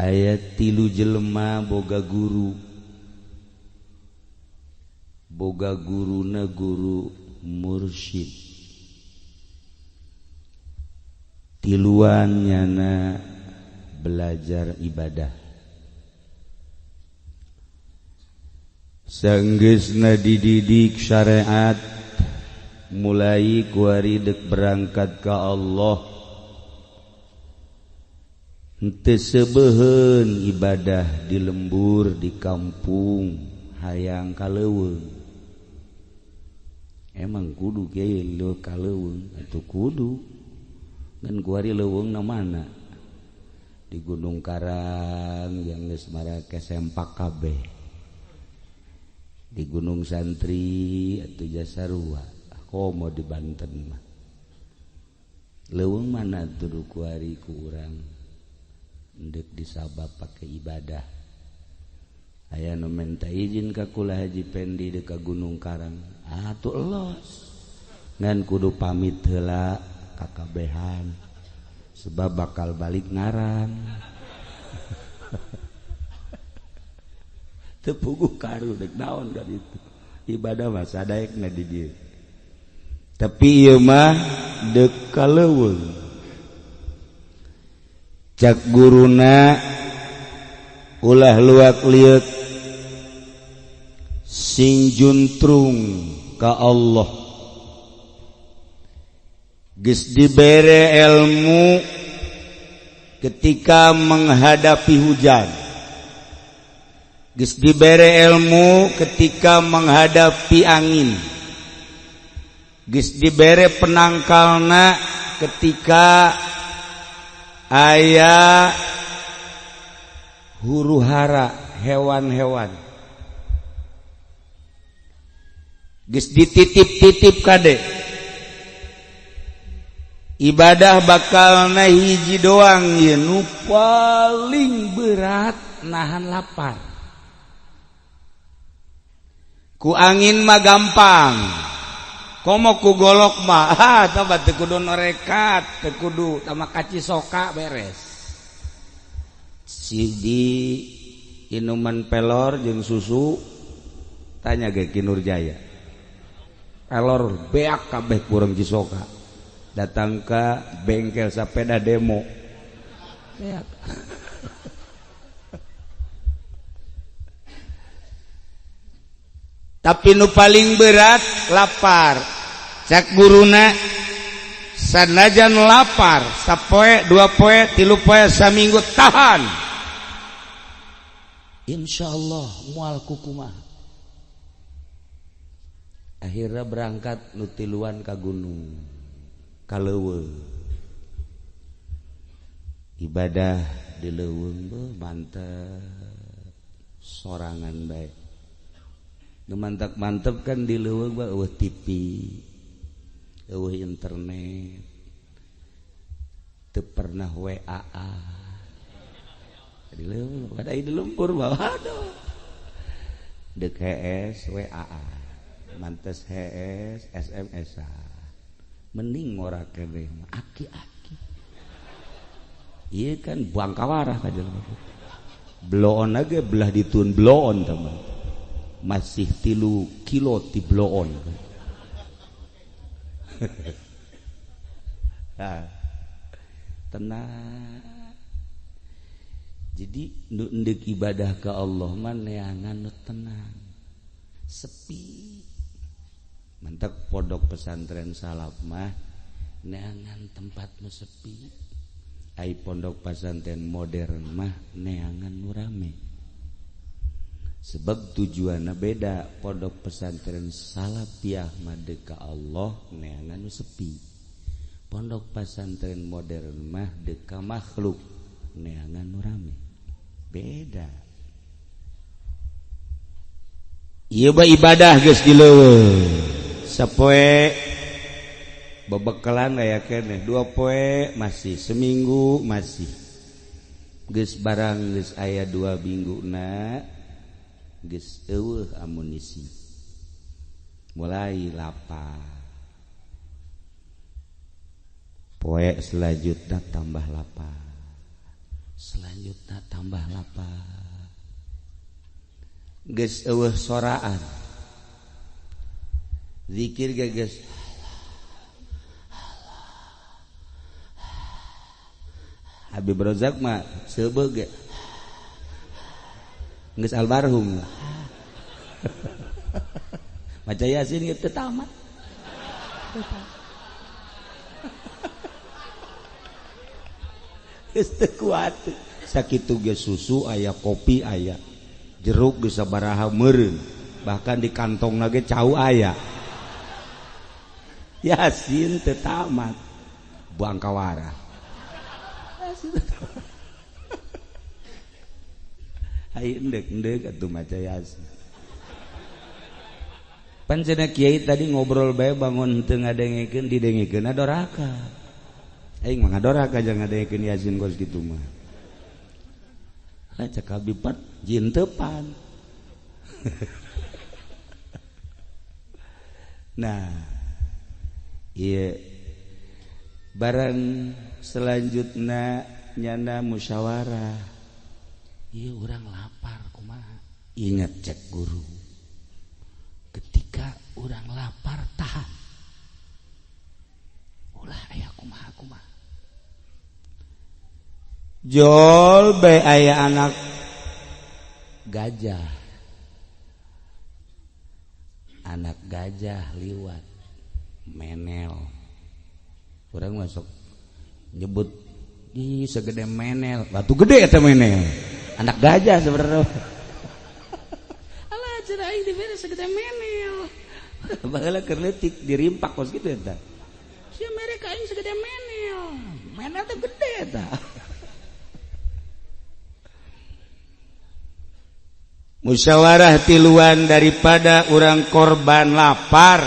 ayat 3 jelema boga guruna guru mursyid tiluan nyana belajar ibadah saenggeusna dididik syariat mulai kuari dek berangkat ka Allah henteu sebeuheun ibadah di lembur di kampung hayang kaleuweung emang kudu kieu lu kaleuweung atuh kudu ngan kuari leuweungna mana di Gunung Karang yang geus marake sempak kabeh di Gunung Santri atuh Jasarua komo di Banten mah leuweung mana tuh kuari ku urang endek disabab pake ibadah aya nu minta izin ka kula Haji Pendi dek ka Gunung Karang atuh elos ngan kudu pamit heula ka kabehan sebab bakal balik ngarang teu puguh karu dek naon ka ditu ibadah mah sadaekna di dieu tapi ieu mah dek kaleuweung cak guruna ulah luak liuk sing juntrung ka Allah geus dibere ilmu ketika menghadapi hujan geus dibere ilmu ketika menghadapi angin geus dibere penangkalna ketika aya huru-hara hewan-hewan geus dititip-titip kade ibadah bakalna hiji doang ye nu paling berat nahan lapar ku angin mah gampang komo ku golok mah tobat teu kudu norekat teu kudu tama kaci soka beres si di inuman pelor jeung susu tanya ge ki Nurjaya pelor beak kabeh kurang cisoka datang ka bengkel sepeda demo beak tapi nu paling berat lapar cak guruna sanajan lapar sapoe dua poe tilu poe saminggu tahan insyaallah moal kukumah akhirnya berangkat nu tiluan ka gunung kaleuweung ibadah di leuweung beuh mantep sorangan bae nu mantep kan di leuweung mah eueuh TV eueuh internet teu pernah WA di leuweung pada di lembur bawa aduh deuk HS WA mantes HS SMS mending ora keneh aki-aki ieu kan buang kawarah ka jelema bloon ge belah ditun bloon teman masih 3 kilo ti bloon nah, tenang jadi nu endek ibadah ke Allah mah neangan nu tenang sepi mantap pondok pesantren salaf mah neangan tempat nu sepi ai pondok pesantren modern mah neangan nu rame sebab tujuanna beda pondok pesantren salafiyah mah deuk ka Allah neangan nu sepi pondok pesantren modern mah deuk ka makhluk neangan nu rame beda ieu mah ibadah geus di leuweung sapoe babekalan aya keneh 2 poe masih seminggu masih geus barang geus aya 2 mingguna geus eueuh amunisi mulai lapar poe selanjutnya tambah lapar selanjutnya tambah lapar geus eueuh soraan zikir geus Habib Rozak mah seubeuh ge geus almarhum maca Yasin teu tamat geus teu kuat sakitu ge susu aya kopi aya jeruk geus sabaraha meureun bahkan di kantongna ge cau aya Yasin teu tamat buang kawara ai endek atuh maca Yasin pan cenah kiai tadi ngobrol bae bangun teu ngadengekeun didengekeun doraka aing mah ngadoraka jeung ngadengekeun Yasin kos kitu mah lah cek Habib jin teupan nah ieu barang selanjutnya nyana musyawarah ieu urang lapar kumaha ingat cek guru ketika urang lapar tahan ulah aya kumaha jol bae aya anak gajah liwat menel urang masuk nyebut di segede menel batu gede eta menel anak gajah sebenarnya alah cenah aing dibere segede menel baheula keur leutik dirimpak kos kitu eta sia mere ka aing segede menel teh gede eta musyawarah tiluan daripada urang korban lapar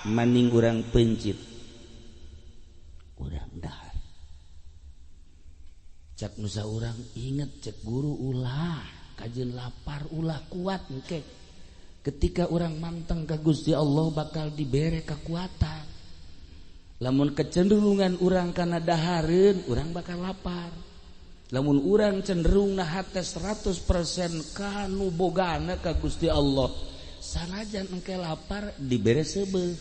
mending urang pencit urang dahar cak nusa urang inget cek guru ulah kajeun lapar ulah kuat engke ketika urang manteng ka Gusti Allah bakal dibere kekuatan lamun kecenderungan urang kana dahareun urang bakal lapar lamun urang cenderung na hate 100% kanu bogana ka Gusti Allah sanajan engke lapar dibere seubeuh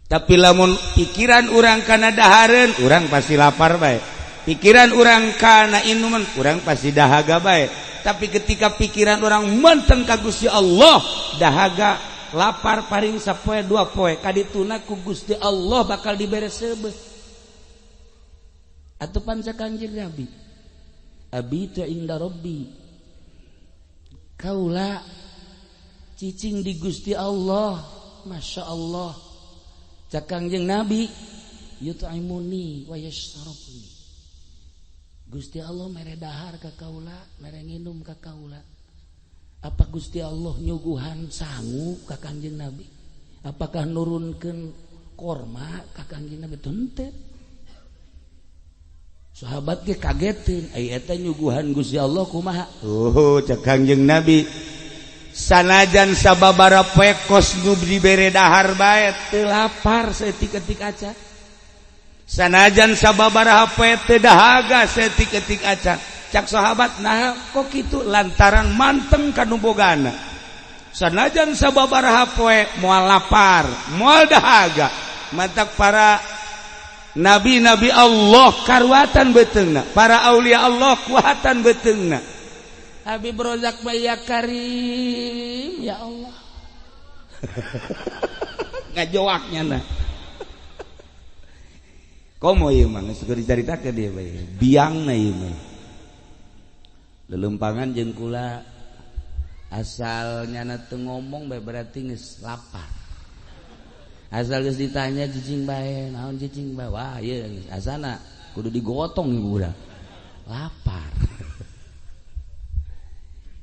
tapi lamun pikiran urang kana dahareun urang pasti lapar bae pikiran urang kana inuman urang pasti dahaga bae tapi ketika pikiran urang menteng ka Gusti Allah dahaga lapar paring sapoe 2 poe kadituna ku Gusti Allah bakal dibere seubeuh atuh panca Kanjeng Nabi abitu inda rabbi kaula cicing di Gusti Allah Masya Allah cak Kanjeng Nabi yut'imuni wa yashrabuni Gusti Allah mere dahar ka kaula mere nginum ka kaula apa Gusti Allah nyuguhan sangu ka Kanjeng Nabi apakah nurunkeun korma ka Kanjeng Nabi teu sahabat ge kagetin ai eta nyuguhan Gusti Allah kumaha cak Kanjeng Nabi sanajan sababara poe kos nu dibere dahar bae teu lapar saeutik-eutik acan sanajan sababaraha poe teu dahaga saeutik-eutik acan cak sahabat nah kok kitu lantaran manteng kanu bogana sanajan sababaraha poe moal lapar moal dahaga matak para nabi-nabi Allah karuatan beteungna para aulia Allah kuatan beteungna Habib Rozak ya Karim ya Allah ngajawaknya nah komo ieu mah geus dicaritakeun dia bae biangna ieu mah lelempangan jeung kula asalnya teu ngomong bae berarti geus lapar asal geus ditanya cicing bae naon cicing bae wah ieu asana kudu digotong ieu budak lapar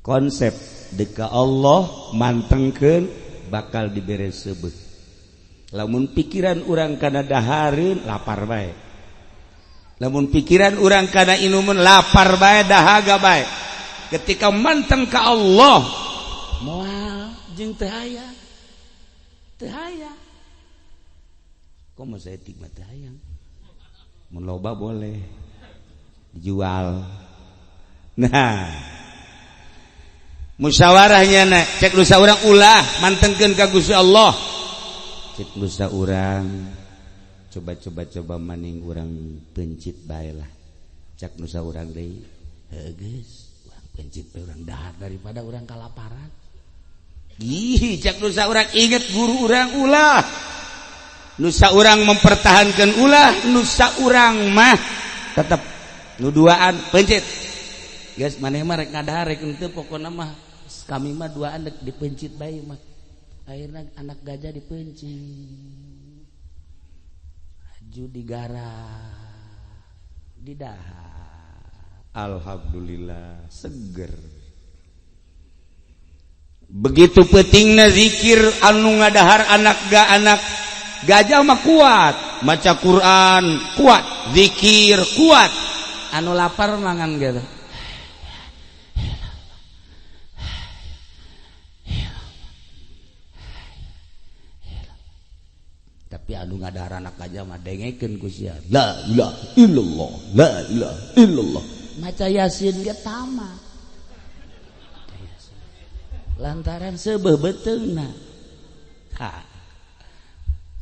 konsep deka Allah mantengkeun bakal dibere seubeuh lamun pikiran urang kana dahareun lapar bae lamun pikiran urang kana inumun lapar bae dahaga bae ketika manteng ka Allah moal jeung teu aya komo saeutik mah teu hayang mun loba boleh dijual. Nah, musyawarahnya na cek dosa urang ulah mantengkeun ka Gusti Allah. Cek dosa urang coba maning urang pencit bae lah. Cek dosa urang deui. Heuh geus, urang pencit bae urang dahar daripada urang kalaparan. Ih, cek dosa urang inget guru urang ulah. Nusa urang mempertahankan ulah, nusa urang mah tetap nuduaan pencit. Guys, maneh mah rek ngadahar rek henteu pokona mah kami mah duaan dek dipencit bae mah. Akhirna anak gajah dipencit. Aju digara didahar. Alhamdulillah seger. Begitu pentingna zikir anu ngadahar anak gajah mah kuat, maca Quran kuat, zikir kuat. Anu lapar mangan gitu. Tapi anu ngadahar anak gajah mah dengekeun ku sia. La ilaha illallah, la ilaha illallah. Maca Yasin ge tamat. Lantaran sebeubeteungna. Ha.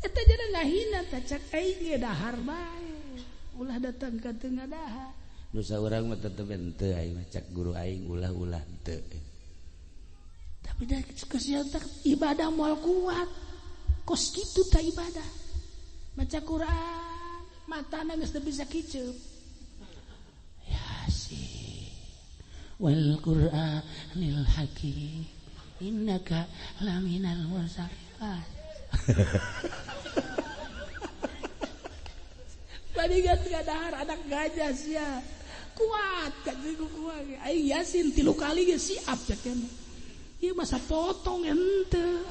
Eta jadi ngahina tacak aing ge dahar bae. Ulah datang ka teu ngadahar. Dosa urang mah tetep henteu aing mah cak guru aing ulah-ulah henteu. Tapi da kesian ibadah moal kuat. Kos kitu tah ibadah. Maca Quran, matana geus teu bisa kiceup. Yasin. Wal Qur'anil Hakim. Innaka laminal mursalin. Bandingan ngadahar anak gajah sia kuat kan kuat aing Yasin 3 kali ge siap cek mah ieu masa potong henteu.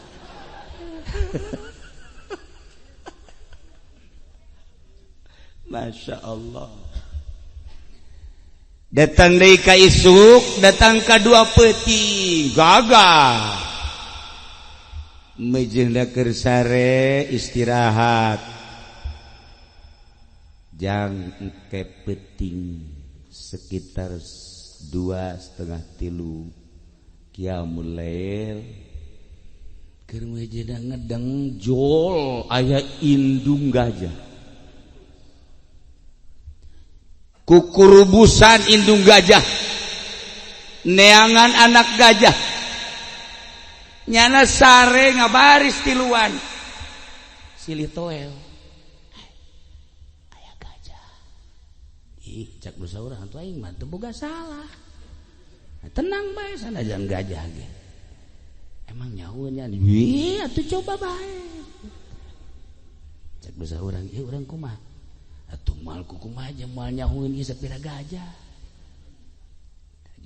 Masya Allah. Datang deui ka isuk, datang ka 2 peuting gagah. Mejeunna keur sare istirahat. Jang engke peuting sekitar 2:30 qiyamul lail. Keur mejeunna ngedeng jol aya indung gajah. Kukurubusan indung gajah, neangan anak gajah, nyana sare ngabaris tiluan, silih toel, aya gajah, ih cak dosa urang atuh aing mah teu boga salah, tenang bae sanajan gajah ge, emang nyahoeun nya, wih atuh coba bae, cak dosa urang, urang kumaha? Atuh mal kumaha aja mal nyahueun ieu sapira gajah.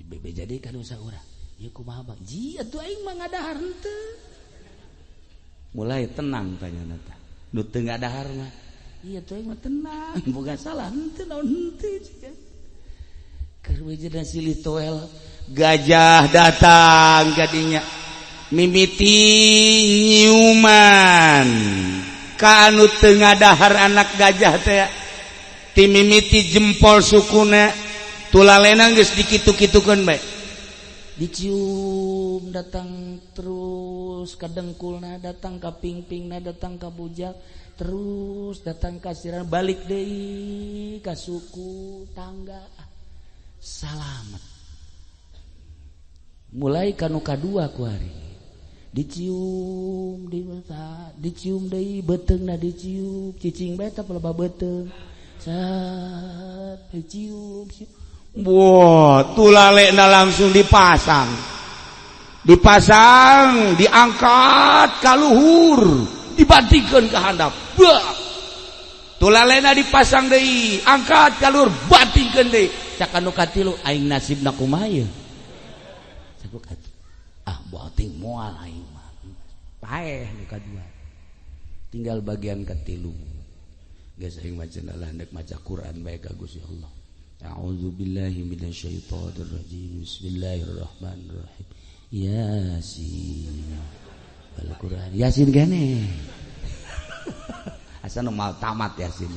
Bebe jadi ka dosa urang. Ieu kumaha Bang? Ji atuh aing mah ngadahar henteu. Mulai tenang tanyana teh. Nu teu ngadahar mah. Ieu atuh aing mah tenang, boga salah henteu naon henteu cenah. Keur wejena silih toel gajah datang kadinya. Mimiti nyiuman. Ka anu teu ngadahar anak gajah teh timimiti jempol sukuna tulalena geus dikitu-kitukeun bae dicium datang terus ka dengkulna datang ka pingpingna datang ka bujak terus datang ka sirana balik deui ka suku tangga salamet mulai kanu kadua ku hari dicium dicium deui beuteungna dicium cicing bae teh loba beuteung cium. Wah, tulalena langsung dipasang, diangkat ka luhur, dibandingkeun ka handap. Bah, tulalena dipasang deui, angkat ka luhur, bandingkeun deui. Cak anu katilu, aing nasibna kumaha ieu? Sabuk beuting moal aing mah. Paeh nu kadua. Tinggal bagian katilu. Geus aing macenah hendak maca Quran bae ka Gusti Allah. A'udzubillahi minasyaitonir rajim. Bismillahirrahmanirrahim. Yasin. Wal Quran. Yasin gane. Asa nu mal tamat Yasin.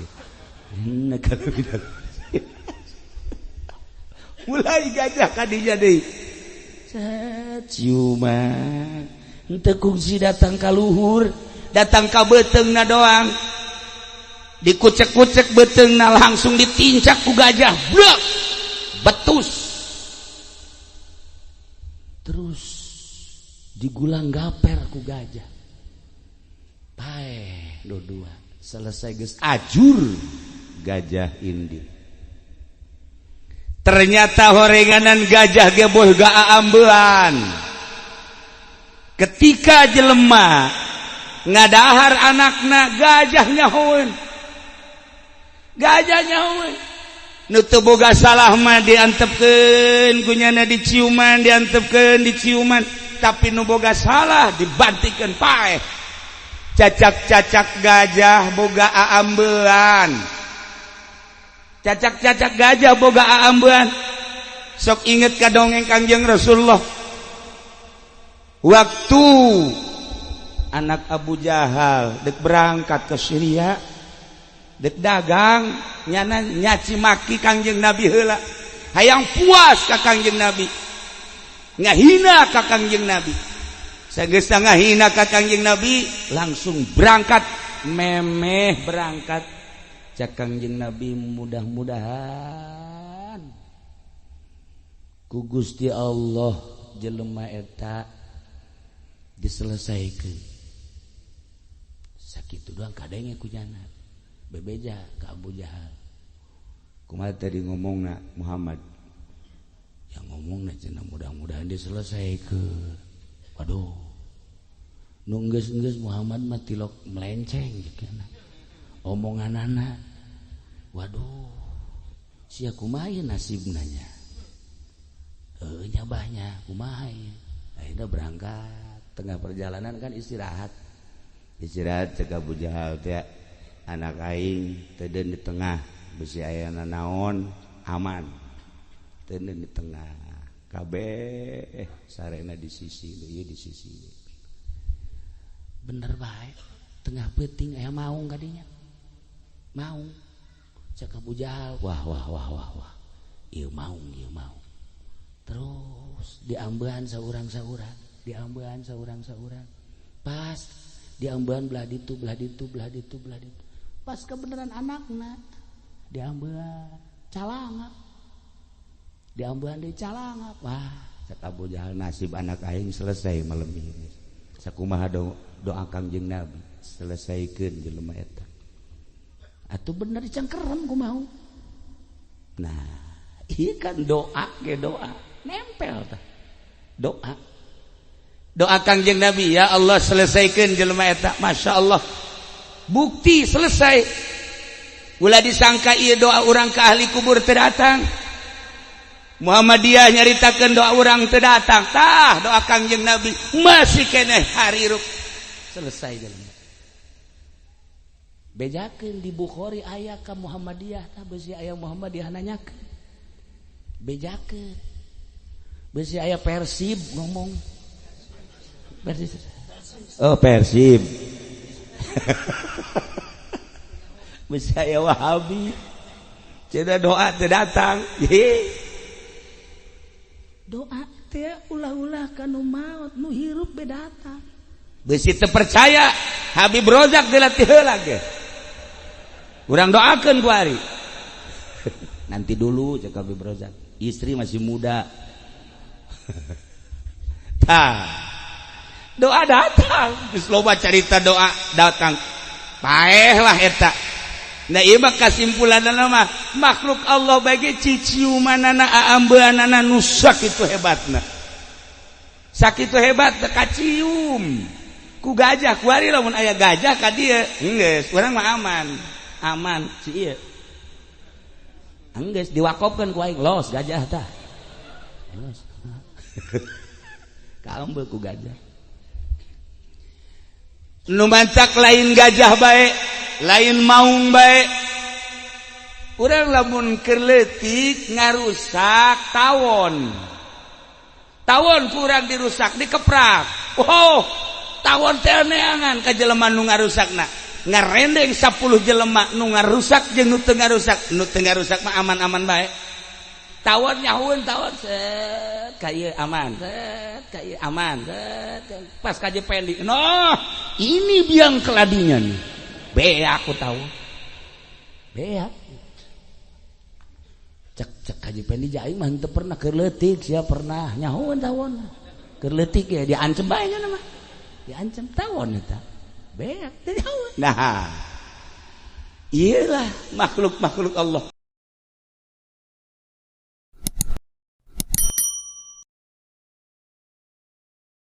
mulai gajah kadinya deui ciuman henteu kungsi datang ka luhur datang ka beuteungna doang dikucek-kucek beuteungna langsung ditincak ku gajah blek betus terus digulang gaper ku gajah paeh dua selesai geus ajur gajah indit ternyata horenganan gajah ge boh gaambean ketika jelema ngadahar anakna gajah nyahoeun nu teu boga salah mah diantepkeun kunyana diciuman diantepkeun diciuman tapi nu boga salah dibantikeun paeh cacak-cacak gajah boga aambean cacak-cacak gajah boga aambean sok inget ka dongeng Kangjeng Rasulullah waktu anak Abu Jahal dek berangkat ke Syria dek dagang nyana nyaci maki Kangjeng Nabi heula hayang puas ka Kangjeng Nabi ngahina ka Kangjeng Nabi sageus ngahina ka Kangjeng Nabi langsung berangkat memeh berangkat cak Kangjeng Nabi mudah-mudahan ku Gusti Allah jelema eta diselesaikan sakitu doang kadenge kunyana bebeja ka Abu Jahal kumaha tadi ngomongna Muhammad yang ngomongna cenah mudah-mudahan diselesaikan waduh nu geus Muhammad mah tilok melenceng geukeuna omonganana waduh sia kumaha nasibna nya nyabahnya kumaha akhirnya berangkat tengah perjalanan kan istirahat cek Abu Jahal teh anak aing teu di tengah bisi aya naon aman teu di tengah kabeh sarena di sisi ieu di sisi bener bae tengah peuting aya maung kadinya maung cek Abu Jahal wah ieu maung terus diambean saurang pas diambean belah ditu pas kebenaran anakna diambean calangap wah cek Abu Jahal nasib anak aing selesai malam ini sakumaha doa Kangjeng Nabi selesaikeun jelema eta atuh bener dicangkeran kumaha nah ieu kan doa nempel tah doa Kangjeng Nabi ya Allah selesaikan jelema eta Masya Allah bukti selesai ulah disangka ieu doa urang ka ahli kubur teu datang Muhammadiyah nyaritakeun doa urang teu datang tah doa Kangjeng Nabi masih keneh hariruk selesai jelema bejakeun di Bukhari aya ka Muhammadiyah tah beusi aya Muhammadiyah nanyakeun bejakeun beusi aya Persib ngomong Persib beusi aya Wahabi cenah doa teu datang doa teh ulah-ulah ka nu maot nu hirup be datang beusi teu percaya Habib Rozak dilatih heula ge urang doakeun ku ari nanti dulu cek Habib Rozak istri masih muda doa datang geus loba carita doa datang paeh lah eta nah ieu mah kasimpulanna mah makhluk Allah bage ciciumanana aambeunana nu sakitu hebatna sakitu hebat teu kacium ku gajah ku ari lamun aya gajah ka dieu geus urang mah aman si ieu geus diwakofkeun ku aing los gajah tah los kaembeu ku gajah nu mancak lain gajah bae lain maung bae urang lamun keur leutik ngarusak tawon ku urang dirusak dikeprak tawon teh neangan ka jelema nu ngarusakna ngarendeng 10 jelema nu ngarusak jeung nu teu ngarusak mah aman-aman bae tawon nyahun tawon set kayak aman set kayak aman set pas kaje pendi ini biang keladinya nih beak aku tahu beak cek kaje pendi jai mah teu pernah keur leutik sia pernah nyahun tawon keur leutik ya diancem bae nya mah diancem tawon eta beak teh nyahun nah iyalah makhluk Allah